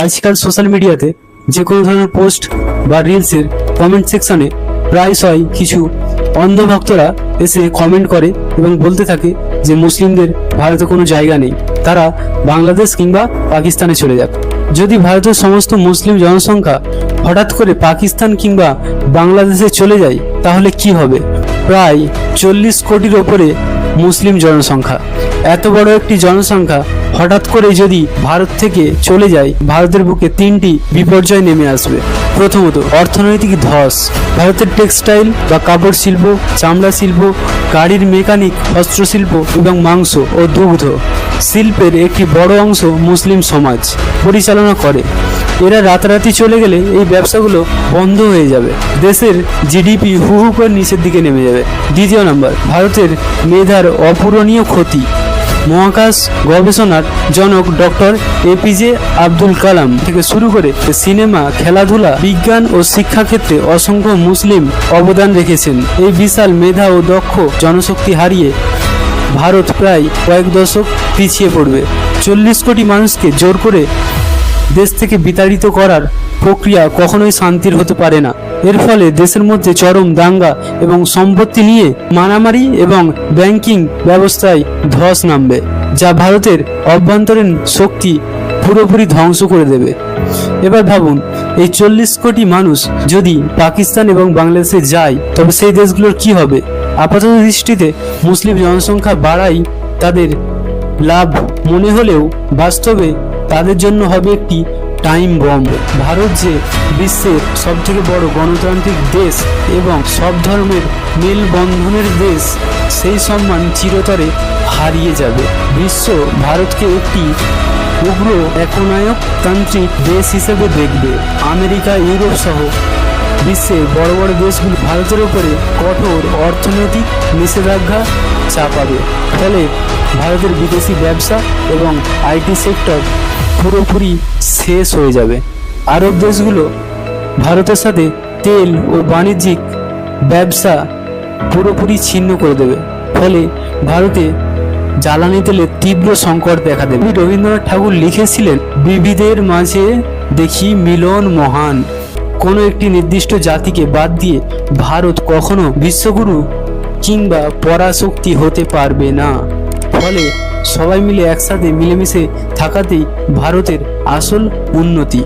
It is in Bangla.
আজকাল সোশ্যাল মিডিয়াতে যে কোনো ধরনের পোস্ট বা রিলসের কমেন্ট সেকশনে প্রায়শই কিছু অন্ধ ভক্তরা এসে কমেন্ট করে এবং বলতে থাকে যে মুসলিমদের ভারতে কোনো জায়গা নেই, তারা বাংলাদেশ কিংবা পাকিস্তানে চলে যাক। যদি ভারতের সমস্ত মুসলিম জনসংখ্যা হঠাৎ করে পাকিস্তান কিংবা বাংলাদেশে চলে যায় তাহলে কি হবে? প্রায় 40 কোটির ওপরে মুসলিম জনসংখ্যা। এত বড় একটি জনসংখ্যা হঠাৎ করে যদি ভারত থেকে চলে যায়, ভারতের বুকে 3টি বিপর্যয় নেমে আসবে। প্রথমত, অর্থনৈতিক ধস। ভারতের টেক্সটাইল বা কাপড় শিল্প, চামড়া শিল্প, গাড়ির মেকানিক, হস্তশিল্প এবং মাংস ও দুগ্ধ শিল্পের একটি বড় অংশ মুসলিম সমাজ পরিচালনা করে। এরা রাতারাতি চলে গেলে এই ব্যবসাগুলো বন্ধ হয়ে যাবে, দেশের জিডিপি হু হু করে নিচের দিকে নেমে যাবে। দ্বিতীয় নম্বর, ভারতের মেধার অপূরণীয় ক্ষতি। মহাকাশ গবেষণার জনক ডক্টর এপিজে আব্দুল কালাম থেকে শুরু করে সিনেমা, খেলাধুলা, বিজ্ঞান ও শিক্ষাক্ষেত্রে অসংখ্য মুসলিম অবদান রেখেছেন। এই বিশাল মেধা ও দক্ষ জনশক্তি হারিয়ে ভারত প্রায় কয়েক দশক পিছিয়ে পড়বে। 40 কোটি মানুষকে জোর করে দেশ থেকে বিতাড়িত করার প্রক্রিয়া কখনোই শান্তির হতে পারে না। এর ফলে দেশের মধ্যে চরম দাঙ্গা এবং সম্পত্তি নিয়ে মারামারি এবং ব্যাংকিং ব্যবস্থায় ধস নামবে, যা ভারতের অভ্যন্তরীণ শক্তি পুরোপুরি ধ্বংস করে দেবে। এবার ভাবুন, এই 40 কোটি মানুষ যদি পাকিস্তান এবং বাংলাদেশে যায় তবে সেই দেশগুলোর কি হবে? আপাতত দৃষ্টিতে মুসলিম জনসংখ্যা বাড়াই তাদের লাভ মনে হলেও বাস্তবে তাদের জন্য হবে একটি টাইম বম্ব। ভারত যে বিশ্বের সবথেকে বড় গণতান্ত্রিক দেশ এবং সব ধর্মের মেলবন্ধনের দেশ, সেই সম্মান চিরতরে হারিয়ে যাবে। বিশ্ব ভারতকে একটি উগ্র একনায়কতান্ত্রিক দেশ হিসেবে দেখবে। আমেরিকা, ইউরোপ সহ বিশ্বের বড় বড় দেশগুলি ভারতের উপরে কঠোর অর্থনৈতিক নিষেধাজ্ঞা চাপাবে। ফলে ভারতের বিদেশি ব্যবসা এবং আইটি সেক্টর পুরোপুরি শেষ হয়ে যাবে। আরব দেশগুলো ভারতের সাথে তেল ও বাণিজ্যিক ব্যবসা পুরোপুরি ছিন্ন করে দেবে। ফলে ভারতে জ্বালানি তেলের তীব্র সংকট দেখা দেবে। রবীন্দ্রনাথ ঠাকুর লিখেছিলেন, বিবিধের মাঝে দেখি মিলন মহান। কোনো একটি নির্দিষ্ট জাতিকে বাদ দিয়ে ভারত কখনো বিশ্বগুরু কিংবা পরাশক্তি হতে পারবে না। ফলে সবাই মিলে একসাথে মিলেমিশে থাকাতেই ভারতের আসল উন্নতি।